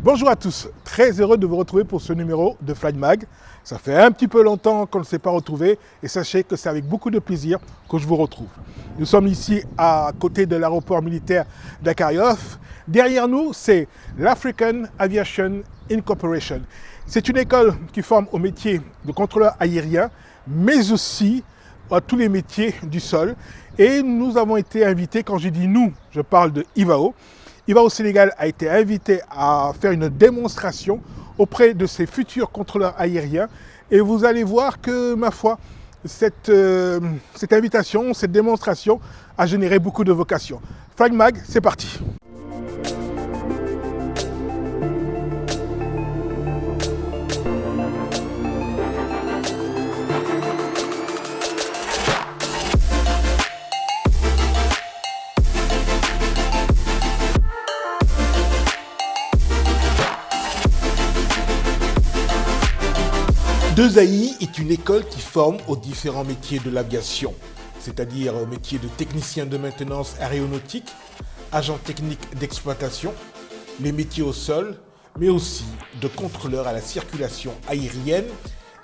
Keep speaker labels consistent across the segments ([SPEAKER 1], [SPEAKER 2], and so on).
[SPEAKER 1] Bonjour à tous, très heureux de vous retrouver pour ce numéro de Flight Mag. Ça fait un petit peu longtemps qu'on ne s'est pas retrouvé et sachez que c'est avec beaucoup de plaisir que je vous retrouve. Nous sommes ici à côté de l'aéroport militaire d'Akariov. Derrière nous, c'est l'African Aviation Incorporation. C'est une école qui forme au métier de contrôleur aérien, mais aussi à tous les métiers du sol. Et nous avons été invités, quand je dis nous, je parle de IVAO. IVAO Sénégal a été invité à faire une démonstration auprès de ses futurs contrôleurs aériens. Et vous allez voir que, ma foi, cette invitation, cette démonstration a généré beaucoup de vocations. Flight Mag, c'est parti. Deux-AI est une école qui forme aux différents métiers de l'aviation, c'est-à-dire au métier de technicien de maintenance aéronautique, agent technique d'exploitation, les métiers au sol, mais aussi de contrôleur à la circulation aérienne.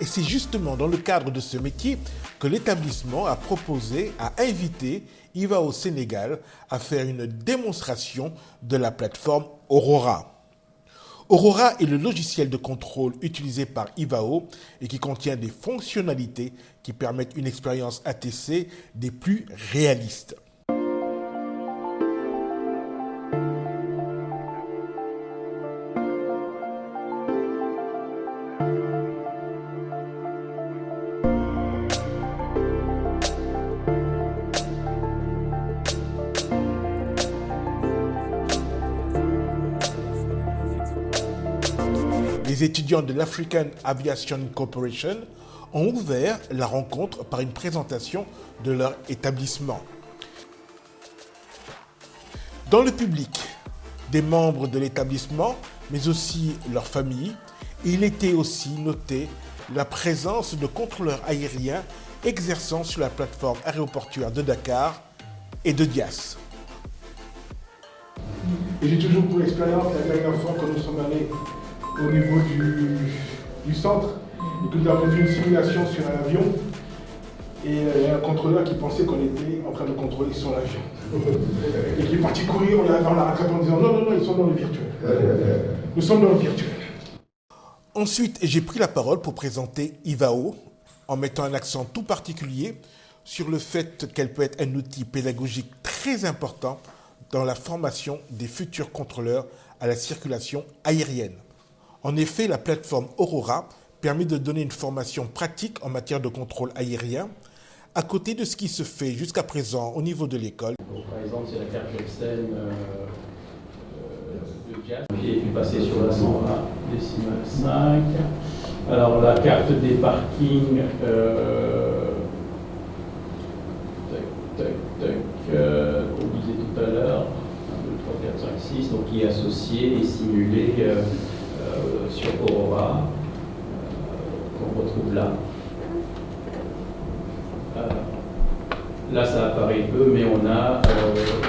[SPEAKER 1] Et c'est justement dans le cadre de ce métier que l'établissement a proposé, a invité IVAO Sénégal à faire une démonstration de la plateforme Aurora. Aurora est le logiciel de contrôle utilisé par IVAO et qui contient des fonctionnalités qui permettent une expérience ATC des plus réalistes. Les étudiants de l'African Aviation Corporation ont ouvert la rencontre par une présentation de leur établissement. Dans le public, des membres de l'établissement, mais aussi leurs familles, il était aussi noté la présence de contrôleurs aériens exerçant sur la plateforme aéroportuaire de Dakar et de Dias. Et j'ai toujours pour l'expérience, la dernière fois que nous sommes allés au niveau du centre, et que nous avons fait une simulation sur un avion, et il y a un contrôleur qui pensait qu'on était en train de contrôler son avion. Et qui est parti courir, on l'a rattrapé en disant non, ils sont dans le virtuel. Nous sommes dans le virtuel. Ensuite, j'ai pris la parole pour présenter IVAO, en mettant un accent tout particulier sur le fait qu'elle peut être un outil pédagogique très important dans la formation des futurs contrôleurs à la circulation aérienne. En effet, la plateforme Aurora permet de donner une formation pratique en matière de contrôle aérien, à côté de ce qui se fait jusqu'à présent au niveau de l'école.
[SPEAKER 2] Par exemple, c'est la carte Excel de Dias, qui est passée sur la 101,5. Alors, la carte des parkings, qu'on disait tout à l'heure, 1, 2, 3, 4, 5, 6, donc qui est associée et simulée sur Aurora, qu'on retrouve là. Là, ça apparaît peu, mais on a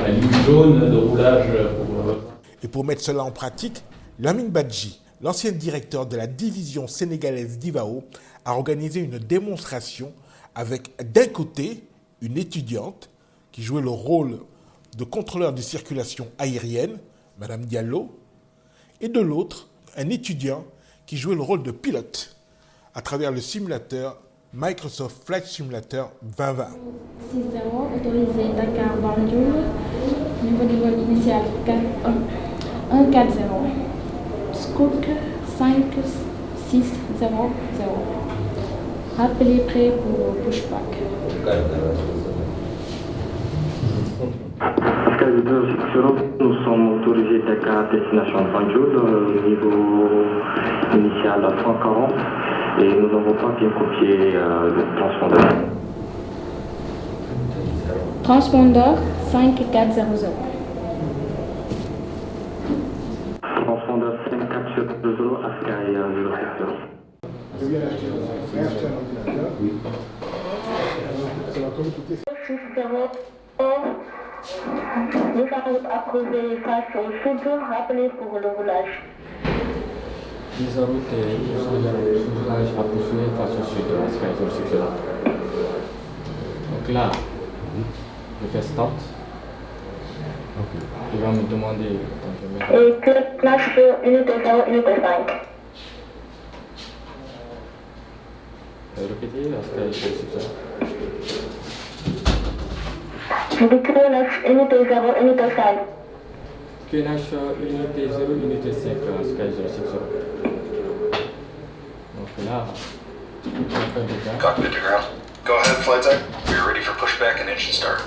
[SPEAKER 2] la ligne jaune de roulage pour...
[SPEAKER 1] Et pour mettre cela en pratique, Lamine Badji, l'ancien directeur de la division sénégalaise d'IVAO, a organisé une démonstration avec, d'un côté, une étudiante qui jouait le rôle de contrôleur de circulation aérienne, Madame Diallo, et de l'autre, un étudiant qui jouait le rôle de pilote à travers le simulateur Microsoft Flight Simulator 2020.
[SPEAKER 3] 6-0, autorisé Dakar Banjul, niveau de vol initial 1-4-0, Scook 5-6-0-0. Rappelez prêt pour pushback.
[SPEAKER 4] Nous sommes autorisés Dakar destination Banjul, niveau initial à 140 et nous n'avons pas bien copié le transpondeur.
[SPEAKER 3] Transpondeur 5400.
[SPEAKER 4] Transpondeur 5400 à Sky 07.
[SPEAKER 1] Je viens d'acheter un ordinateur. Oui. Ça va comme coûter.
[SPEAKER 5] Nous avons approuvé face au second rappelé pour le roulage. 10 route et fuselage à poursuivre face au sud de la Sky 06. Donc là, je fais start. Il va me demander.
[SPEAKER 6] Classe unité 0, unité 5.
[SPEAKER 5] Répétez la Sky 06.
[SPEAKER 6] QNH unité 0, unité 5.
[SPEAKER 5] QNH unité 0, unité 5, Sky 06. Donc là, on fait déjà.
[SPEAKER 7] Cockpit to ground. Go ahead, flight deck. We are ready for pushback and engine start.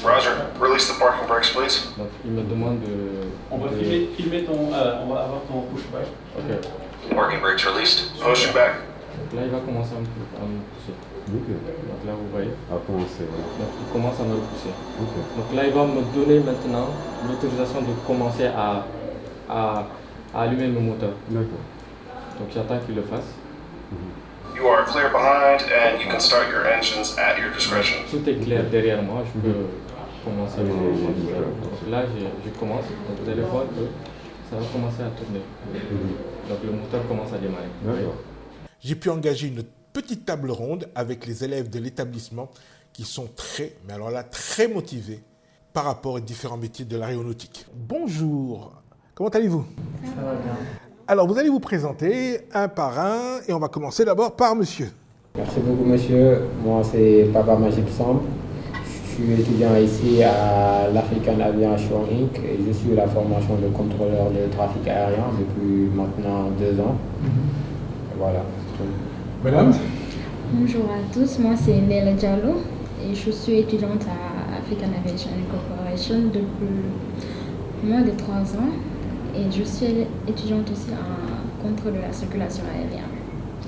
[SPEAKER 7] Roger. Release the parking brakes, please.
[SPEAKER 5] Donc il me demande de.
[SPEAKER 2] On va filmer ton. On va avoir ton pushback.
[SPEAKER 5] Ok.
[SPEAKER 7] Parking brakes released. Pushing back.
[SPEAKER 5] Donc là, il va commencer à me pousser. Donc là, vous voyez.
[SPEAKER 8] À commencer, oui.
[SPEAKER 5] Donc il commence à me repousser.
[SPEAKER 8] Ok.
[SPEAKER 5] Donc là, il va me donner maintenant l'autorisation de commencer à allumer le moteur.
[SPEAKER 8] D'accord.
[SPEAKER 5] Donc j'attends qu'il le fasse.
[SPEAKER 7] You are clear behind and you can start your engines at your discretion.
[SPEAKER 5] Tout est clair derrière moi, je peux commencer mon moteur. Donc là, je commence. Donc vous allez voir que ça va commencer à tourner. Donc le moteur commence à démarrer.
[SPEAKER 8] D'accord.
[SPEAKER 1] J'ai pu engager une petite table ronde avec les élèves de l'établissement qui sont mais alors là, très motivés par rapport aux différents métiers de l'aéronautique. Bonjour, comment allez-vous?
[SPEAKER 9] Ça va bien.
[SPEAKER 1] Alors, vous allez vous présenter un par un et on va commencer d'abord par monsieur.
[SPEAKER 9] Merci beaucoup, monsieur. Moi, c'est Papa Magic Samb. Je suis étudiant ici à l'African Aviation Inc. et je suis la formation de contrôleur de trafic aérien depuis maintenant 2 ans. Voilà.
[SPEAKER 1] Madame?
[SPEAKER 3] Bonjour à tous, moi c'est Néla Diallo et je suis étudiante à African Aviation Corporation depuis moins de 3 ans et je suis étudiante aussi en contrôle de la circulation aérienne.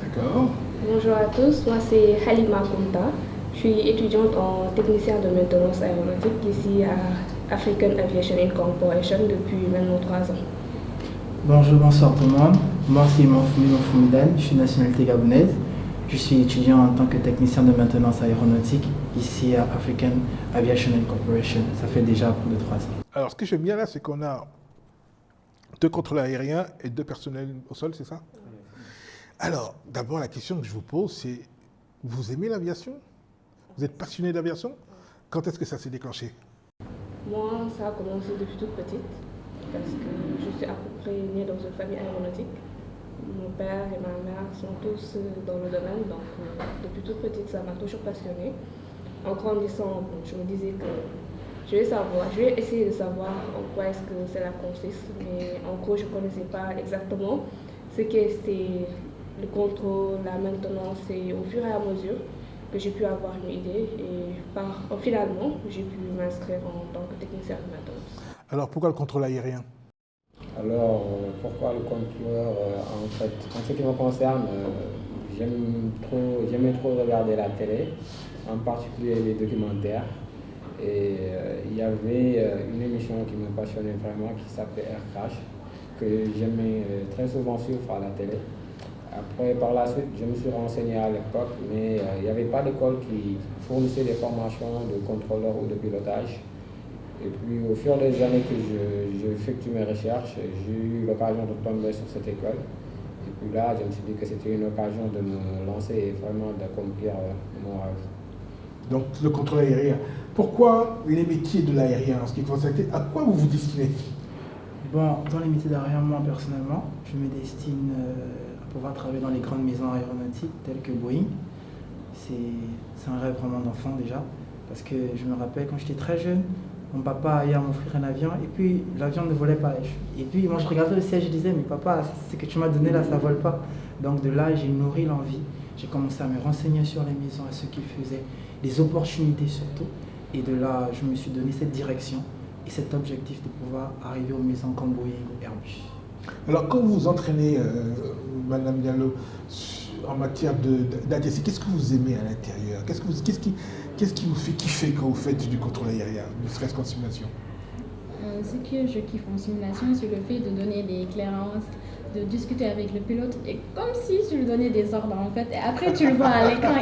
[SPEAKER 1] D'accord.
[SPEAKER 10] Bonjour à tous, moi c'est Halima Kounta. Je suis étudiante en technicien de maintenance aéronautique ici à African Aviation Corporation depuis maintenant 3 ans.
[SPEAKER 11] Bonjour, bonsoir tout le monde. Moi c'est Manfoumi Manfoumidane, je suis de nationalité gabonaise. Je suis étudiant en tant que technicien de maintenance aéronautique ici à African Aviation Corporation. Ça fait déjà plus de 3 ans.
[SPEAKER 1] Alors, ce que j'aime bien là, c'est qu'on a 2 contrôleurs aériens et 2 personnels au sol, c'est ça? Alors, d'abord, la question que je vous pose, c'est vous aimez l'aviation? Vous êtes passionné d'aviation? Quand est-ce que ça s'est déclenché?
[SPEAKER 10] Moi, ça a commencé depuis toute petite parce que je suis à peu près née dans une famille aéronautique. Mon père et ma mère sont tous dans le domaine, donc depuis toute petite, ça m'a toujours passionnée. En grandissant, je me disais que je vais essayer de savoir en quoi est-ce que cela consiste, mais en gros, je ne connaissais pas exactement ce qu'est le contrôle, la maintenance, et au fur et à mesure que j'ai pu avoir une idée, et finalement, j'ai pu m'inscrire en tant que technicien de maintenance.
[SPEAKER 1] Alors, pourquoi le contrôle aérien?
[SPEAKER 9] Alors, pourquoi le contrôleur? En fait, en ce qui me concerne, j'aimais trop regarder la télé, en particulier les documentaires. Et il y avait une émission qui me passionnait vraiment, qui s'appelait Air Crash, que j'aimais très souvent suivre à la télé. Après, par la suite, je me suis renseigné à l'époque, mais il n'y avait pas d'école qui fournissait des formations de contrôleur ou de pilotage. Et puis, au fur des années que j'effectue mes recherches, j'ai eu l'occasion de tomber sur cette école. Et puis là, je me suis dit que c'était une occasion de me lancer et vraiment d'accomplir mon rêve.
[SPEAKER 1] Donc, le contrôle aérien. Pourquoi les métiers de l'aérien en ce qui concerne, à quoi vous vous destinez?
[SPEAKER 11] Bon, dans les métiers d'aérien, moi personnellement, je me destine à pouvoir travailler dans les grandes maisons aéronautiques telles que Boeing. C'est un rêve vraiment d'enfant déjà, parce que je me rappelle quand j'étais très jeune, mon papa allait m'offrir un avion et puis l'avion ne volait pas. Et puis moi je regardais le ciel et je disais, mais papa, ce que tu m'as donné là, ça ne vole pas. Donc de là, j'ai nourri l'envie. J'ai commencé à me renseigner sur les maisons, à ce qu'ils faisaient, les opportunités surtout. Et de là, je me suis donné cette direction et cet objectif de pouvoir arriver aux maisons comme Boeing ou Airbus. Alors quand vous vous entraînez, Madame Diallo, en matière d'ATC, qu'est-ce que vous aimez à l'intérieur? Qu'est-ce qui vous fait kiffer quand vous faites du contrôle aérien, ne serait-ce qu'en simulation?
[SPEAKER 3] Ce que je kiffe en simulation, c'est le fait de donner des clairances, de discuter avec le pilote, et comme si tu lui donnais des ordres en fait, et après tu le vois à l'écran,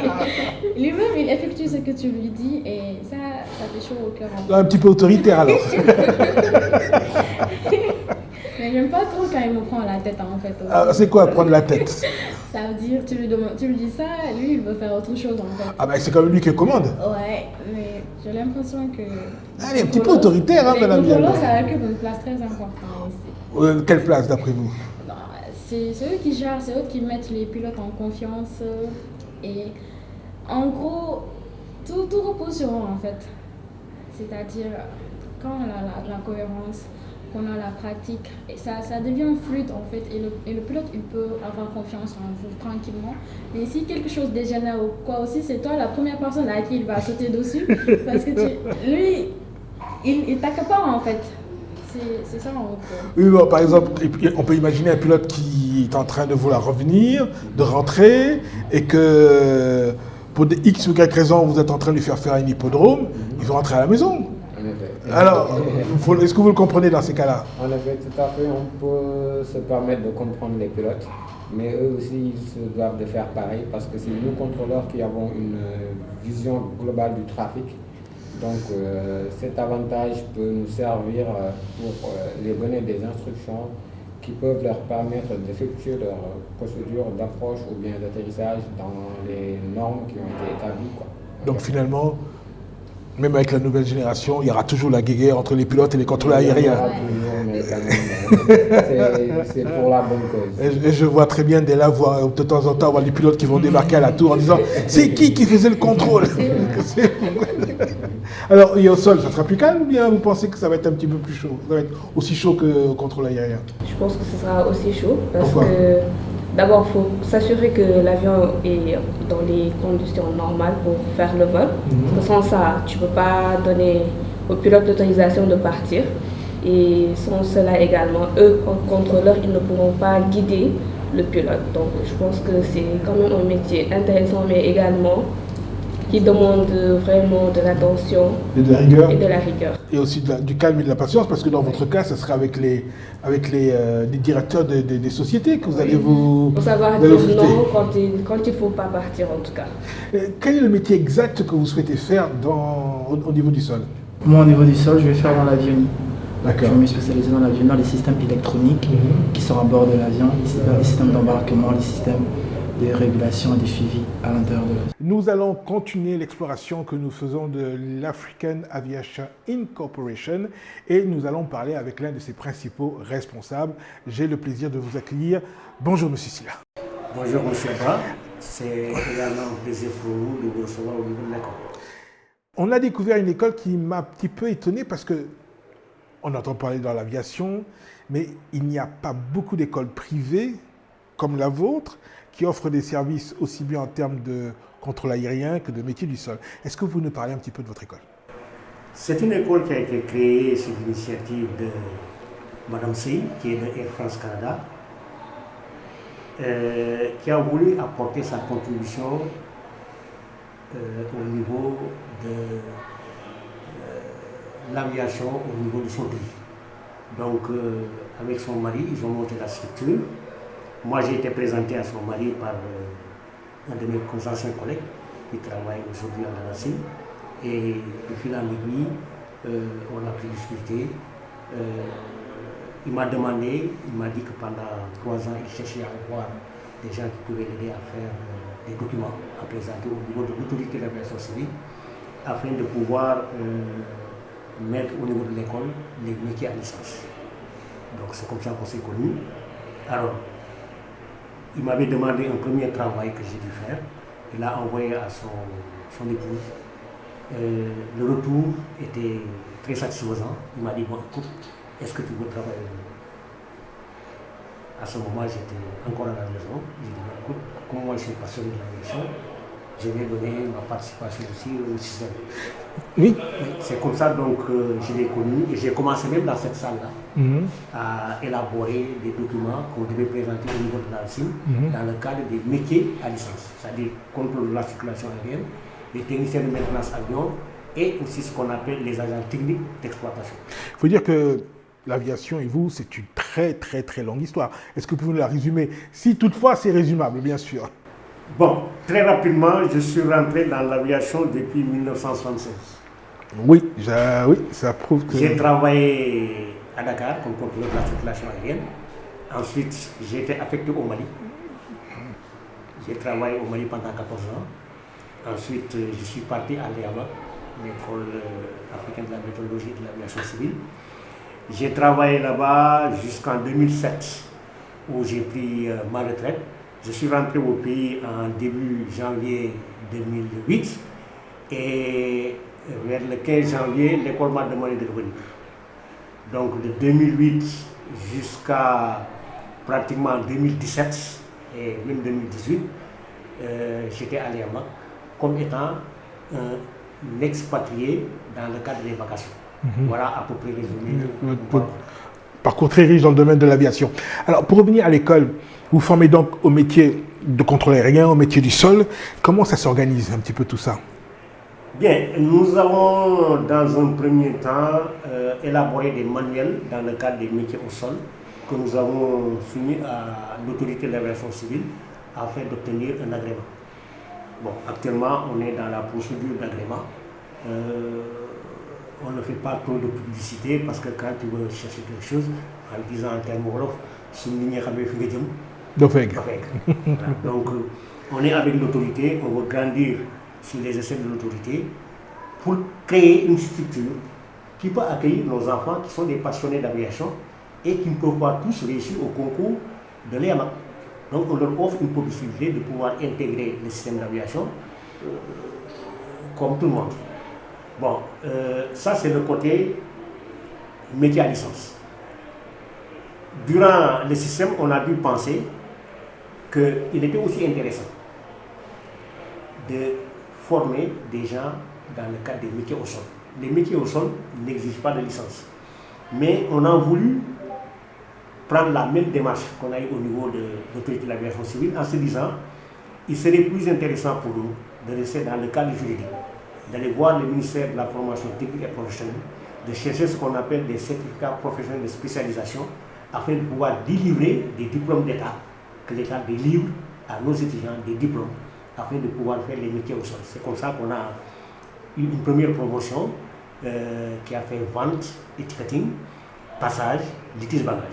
[SPEAKER 3] lui-même il effectue ce que tu lui dis, et ça fait chaud au cœur.
[SPEAKER 1] Un petit peu autoritaire alors.
[SPEAKER 3] Mais j'aime pas trop quand il me prend la tête en fait.
[SPEAKER 1] Ah, c'est quoi prendre la tête?
[SPEAKER 3] Ça veut dire, tu lui dis ça, lui il veut faire autre chose en fait.
[SPEAKER 1] Ah ben c'est quand même lui qui commande.
[SPEAKER 3] Ouais, mais j'ai l'impression que...
[SPEAKER 1] Elle est un petit peu autoritaire, hein, madame Diallo.
[SPEAKER 3] Les contrôleurs, ça occupe une place très importante ici.
[SPEAKER 1] Quelle place d'après vous?
[SPEAKER 3] C'est eux qui gèrent, c'est eux qui mettent les pilotes en confiance. Et en gros, tout repose sur eux en fait. C'est-à-dire, quand on a la cohérence, qu'on a la pratique, et ça devient fluide en fait. Et le pilote, il peut avoir confiance en vous tranquillement. Mais si quelque chose dégénère ou quoi aussi, c'est toi la première personne à qui il va sauter dessus. Parce que lui, il t'accapare en fait. C'est ça en gros.
[SPEAKER 1] Oui, bon, par exemple, on peut imaginer un pilote qui est en train de vouloir revenir, de rentrer, et que pour des X ou Y raisons, vous êtes en train de lui faire un hippodrome, il veut rentrer à la maison. Alors, est-ce que vous le comprenez dans ces cas-là?
[SPEAKER 9] En effet, tout à fait, on peut se permettre de comprendre les pilotes, mais eux aussi, ils se doivent de faire pareil, parce que c'est nous, contrôleurs, qui avons une vision globale du trafic. Donc cet avantage peut nous servir pour les donner des instructions qui peuvent leur permettre d'effectuer leur procédure d'approche ou bien d'atterrissage dans les normes qui ont été établies, quoi.
[SPEAKER 1] Donc finalement, même avec la nouvelle génération, il y aura toujours la guéguerre entre les pilotes et les contrôleurs aériens.
[SPEAKER 9] C'est pour la bonne cause.
[SPEAKER 1] Et je vois très bien dès là, de temps en temps, voir les pilotes qui vont débarquer à la tour en disant « C'est qui faisait le contrôle ?» Alors, et au sol, ça sera plus calme ou bien vous pensez que ça va être un petit peu plus chaud? Ça va être aussi chaud que le contrôle aérien?
[SPEAKER 10] Je pense que ce sera aussi chaud parce
[SPEAKER 1] Pourquoi?
[SPEAKER 10] que d'abord, il faut s'assurer que l'avion est dans les conditions normales pour faire le vol. Parce que sans ça, tu ne peux pas donner au pilote l'autorisation de partir. Et sans cela également, eux, en contrôleur, ils ne pourront pas guider le pilote. Donc, je pense que c'est quand même un métier intéressant, mais également qui demande vraiment de l'attention
[SPEAKER 1] et de la rigueur. Et aussi du calme et de la patience, parce que dans votre cas, ce sera avec les directeurs des sociétés que vous allez vous...
[SPEAKER 10] Pour savoir dire non quand il ne faut pas partir, en tout cas.
[SPEAKER 1] Quel est le métier exact que vous souhaitez faire au niveau du sol?
[SPEAKER 11] Moi, au niveau du sol, je vais faire dans l'avionique.
[SPEAKER 1] D'accord.
[SPEAKER 11] Je vais me spécialiser dans l'avion, dans les systèmes électroniques qui sont à bord de l'avion, les systèmes d'embarquement, les systèmes de régulation et de suivi à l'intérieur de l'avion.
[SPEAKER 1] Nous allons continuer l'exploration que nous faisons de l'African Aviation Incorporation et nous allons parler avec l'un de ses principaux responsables. J'ai le plaisir de vous accueillir. Bonjour Monsieur Silla.
[SPEAKER 8] Bonjour Monsieur Bra. C'est également un plaisir pour nous de vous recevoir au niveau de l'école.
[SPEAKER 1] On a découvert une école qui m'a un petit peu étonné parce que on entend parler dans l'aviation, mais il n'y a pas beaucoup d'écoles privées comme la vôtre qui offrent des services aussi bien en termes de contrôle aérien que de métier du sol. Est-ce que vous nous parlez un petit peu de votre école?
[SPEAKER 8] C'est une école qui a été créée sur l'initiative de Mme Sey, qui est de Air France Canada, qui a voulu apporter sa contribution au niveau de l'aviation, au niveau de son pays. Donc, avec son mari, ils ont monté la structure. Moi, j'ai été présenté à son mari par un de mes anciens collègues qui travaille aujourd'hui à la NACI. Et de fil en aiguille, on a pu discuter. Il m'a demandé, il m'a dit que pendant 3 ans, il cherchait à avoir des gens qui pouvaient l'aider à faire des documents à présenter au niveau de l'autorité de l'aviation civile afin de pouvoir mettre au niveau de l'école les métiers à licence. Donc c'est comme ça qu'on s'est connus. Alors, il m'avait demandé un premier travail que j'ai dû faire. Il l'a envoyé à son épouse. Le retour était très satisfaisant. Il m'a dit, bon écoute, est-ce que tu veux travailler avec nous? À ce moment, j'étais encore à la maison. J'ai dit, bon écoute, comme moi je suis passionné de l'aviation, je vais donner ma participation aussi au système.
[SPEAKER 1] Oui.
[SPEAKER 8] C'est comme ça donc je l'ai connu et j'ai commencé même dans cette salle-là à élaborer des documents qu'on devait présenter au niveau de l'ANSI dans le cadre des métiers à licence, c'est-à-dire contrôle de la circulation aérienne, les techniciens de maintenance avion et aussi ce qu'on appelle les agents techniques d'exploitation.
[SPEAKER 1] Il faut dire que l'aviation et vous, c'est une très très très longue histoire. Est-ce que vous pouvez nous la résumer? Si toutefois c'est résumable, bien sûr.
[SPEAKER 8] Bon, très rapidement, je suis rentré dans l'aviation depuis 1976.
[SPEAKER 1] Oui, ça prouve que...
[SPEAKER 8] J'ai travaillé à Dakar comme contrôleur de la circulation aérienne. Ensuite, j'ai été affecté au Mali. J'ai travaillé au Mali pendant 14 ans. Ensuite, je suis parti à l'EAMA, l'école africaine de la météorologie et de l'aviation civile. J'ai travaillé là-bas jusqu'en 2007, où j'ai pris ma retraite. Je suis rentré au pays en début janvier 2008 et vers le 15 janvier, l'école m'a demandé de revenir. Donc de 2008 jusqu'à pratiquement 2017 et même 2018, j'étais à l'EAMA comme étant un expatrié dans le cadre des vacations. Voilà à peu près résumé.
[SPEAKER 1] Parcours très riche dans le domaine de l'aviation. Alors, pour revenir à l'école, vous formez donc au métier de contrôle aérien, au métier du sol. Comment ça s'organise un petit peu tout ça?
[SPEAKER 8] Bien, nous avons dans un premier temps élaboré des manuels dans le cadre des métiers au sol que nous avons soumis à l'autorité de l'aviation civile afin d'obtenir un agrément. Bon, actuellement, on est dans la procédure d'agrément. On ne fait pas trop de publicité parce que quand tu veux chercher quelque chose, en disant en termes wolof, donc on est avec l'autorité, on veut grandir sur les essais de l'autorité pour créer une structure qui peut accueillir nos enfants qui sont des passionnés d'aviation et qui ne peuvent pas tous réussir au concours de l'EAMA. Donc on leur offre une possibilité de pouvoir intégrer le système d'aviation comme tout le monde. Bon, ça c'est le côté métier à licence. Durant le système, on a dû penser qu'il était aussi intéressant de former des gens dans le cadre des métiers au sol. Les métiers au sol n'exigent pas de licence. Mais on a voulu prendre la même démarche qu'on a eu au niveau de l'autorité de l'aviation civile en se disant il serait plus intéressant pour nous de rester dans le cadre juridique, d'aller voir le ministère de la formation technique et professionnelle, de chercher ce qu'on appelle des certificats professionnels de spécialisation afin de pouvoir délivrer des diplômes d'État, que l'État délivre à nos étudiants des diplômes afin de pouvoir faire les métiers au sol. C'est comme ça qu'on a eu une première promotion qui a fait vente, ticketing, passage, litige bagage.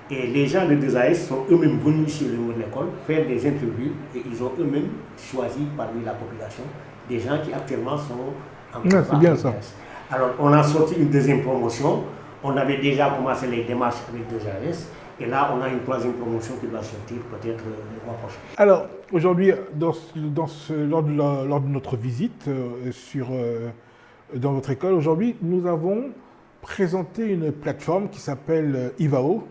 [SPEAKER 8] Et les gens de 2AS sont eux-mêmes venus ici au niveau de l'école faire des interviews et ils ont eux-mêmes choisi parmi la population des gens qui actuellement sont en contrat.
[SPEAKER 1] C'est bien ça.
[SPEAKER 8] Alors on a sorti une deuxième promotion, on avait déjà commencé les démarches avec 2AS et là on a une troisième promotion qui va sortir peut-être le mois prochain.
[SPEAKER 1] Alors aujourd'hui, lors de notre visite dans votre école, aujourd'hui nous avons présenté une plateforme qui s'appelle IVAO,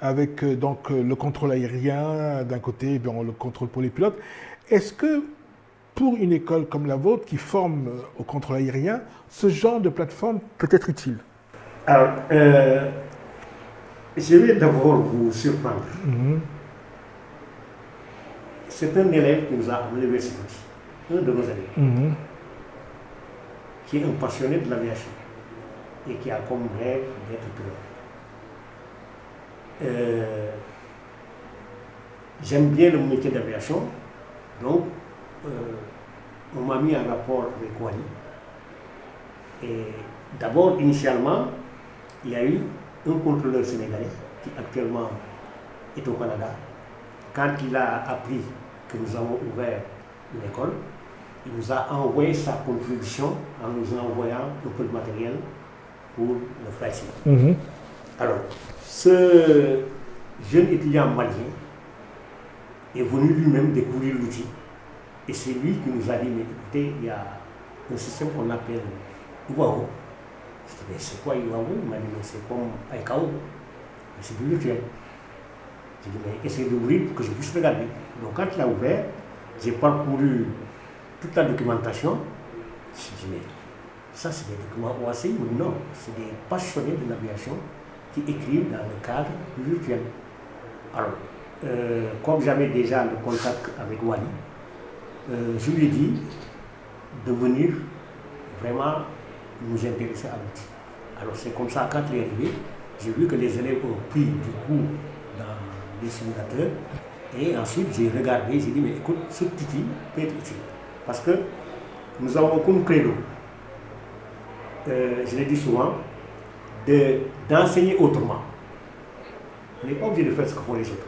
[SPEAKER 1] avec donc le contrôle aérien d'un côté et le contrôle pour les pilotes. Est-ce que pour une école comme la vôtre qui forme au contrôle aérien, ce genre de plateforme peut être utile?
[SPEAKER 8] Alors, je vais d'abord vous surprendre. C'est un élève qui nous a amené vers ce petit, un de nos élèves, qui est un passionné de l'aviation et qui a comme rêve d'être pilote. J'aime bien le métier d'aviation, donc on m'a mis en rapport avec Wally. Et d'abord, initialement, il y a eu un contrôleur sénégalais qui actuellement est au Canada. Quand il a appris que nous avons ouvert une école, il nous a envoyé sa contribution en nous envoyant un peu de matériel pour le flight sim. Alors, ce jeune étudiant malien est venu lui-même découvrir l'outil. Et c'est lui qui nous a dit, mais écoutez, il y a un système qu'on appelle IVAO. Je dis, mais c'est quoi IVAO? Il m'a dit, mais c'est comme ICAO, mais c'est du virtuel. J'ai dit, mais essayez d'ouvrir pour que je puisse regarder. Donc quand il a ouvert, j'ai parcouru toute la documentation. Je me suis dit, mais ça c'est des documents OACI? Il m'a dit, non, c'est des passionnés de l'aviation qui écrivent dans le cadre virtuel. Alors, comme j'avais déjà le contact avec Wally, je lui ai dit de venir vraiment nous intéresser à l'outil. Alors c'est comme ça, quand il est arrivé, j'ai vu que les élèves ont pris du coup dans les simulateurs et ensuite j'ai regardé, j'ai dit mais écoute, ce outil peut être utile. Parce que nous avons comme credo, je l'ai dit souvent, d'enseigner autrement. On n'est pas obligé de faire ce que font les autres.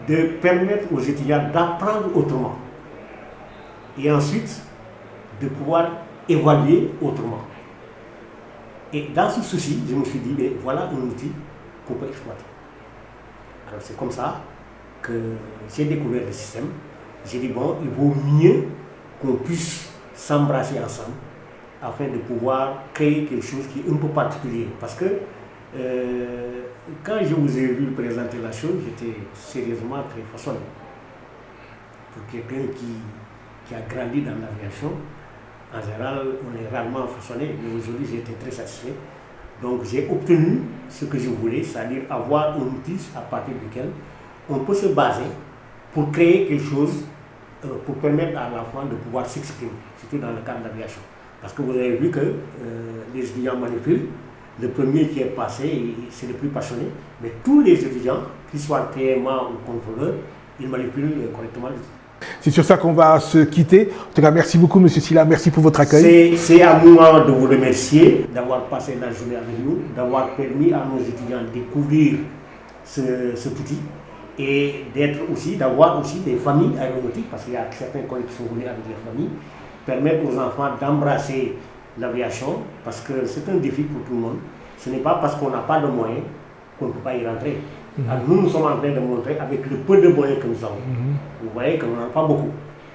[SPEAKER 8] De permettre aux étudiants d'apprendre autrement. Et ensuite, de pouvoir évaluer autrement. Et dans ce souci, je me suis dit, mais voilà un outil qu'on peut exploiter. Alors c'est comme ça que j'ai découvert le système. J'ai dit, bon, il vaut mieux qu'on puisse s'embrasser ensemble afin de pouvoir créer quelque chose qui est un peu particulier. Parce que quand je vous ai vu présenter la chose, j'étais sérieusement très façonné. Pour quelqu'un qui a grandi dans l'aviation, en général, on est rarement façonné, mais aujourd'hui j'ai été très satisfait. Donc j'ai obtenu ce que je voulais, c'est-à-dire avoir un outil à partir duquel on peut se baser pour créer quelque chose, pour permettre à l'enfant de pouvoir s'exprimer, surtout dans le cadre de l'aviation. Parce que vous avez vu que les étudiants manipulent, le premier qui est passé, c'est le plus passionné, mais tous les étudiants, qu'ils soient TMA ou contrôleurs, ils manipulent correctement l'outil.
[SPEAKER 1] C'est sur ça qu'on va se quitter. En tout cas, merci beaucoup, M. Sylla. Merci pour votre accueil.
[SPEAKER 8] C'est à moi de vous remercier d'avoir passé la journée avec nous, d'avoir permis à nos étudiants de découvrir cet outil et d'avoir aussi des familles aéronautiques, parce qu'il y a certains collègues qui sont venus avec les familles, permettre aux enfants d'embrasser l'aviation, parce que c'est un défi pour tout le monde. Ce n'est pas parce qu'on n'a pas de moyens qu'on ne peut pas y rentrer. Alors nous sommes en train de montrer avec le peu de moyens que nous avons. Vous voyez qu'on n'en a pas beaucoup,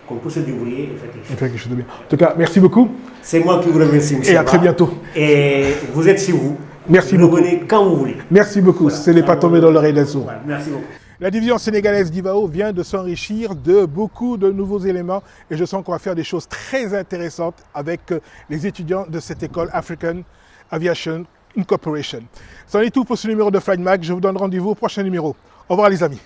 [SPEAKER 8] qu'on peut se débrouiller et faire quelque chose
[SPEAKER 1] de bien. En tout cas, merci beaucoup.
[SPEAKER 8] C'est moi qui vous remercie, M.
[SPEAKER 1] Et à très bientôt.
[SPEAKER 8] Et vous êtes chez vous.
[SPEAKER 1] Merci beaucoup.
[SPEAKER 8] Revenez quand vous voulez.
[SPEAKER 1] Merci beaucoup. Voilà, ce n'est pas tombé dans l'oreille d'un sourd.
[SPEAKER 8] Voilà, merci beaucoup.
[SPEAKER 1] La division sénégalaise d'Ivao vient de s'enrichir de beaucoup de nouveaux éléments et je sens qu'on va faire des choses très intéressantes avec les étudiants de cette école African Aviation Incorporation. C'en est tout pour ce numéro de Flight Mag. Je vous donne rendez-vous au prochain numéro. Au revoir les amis.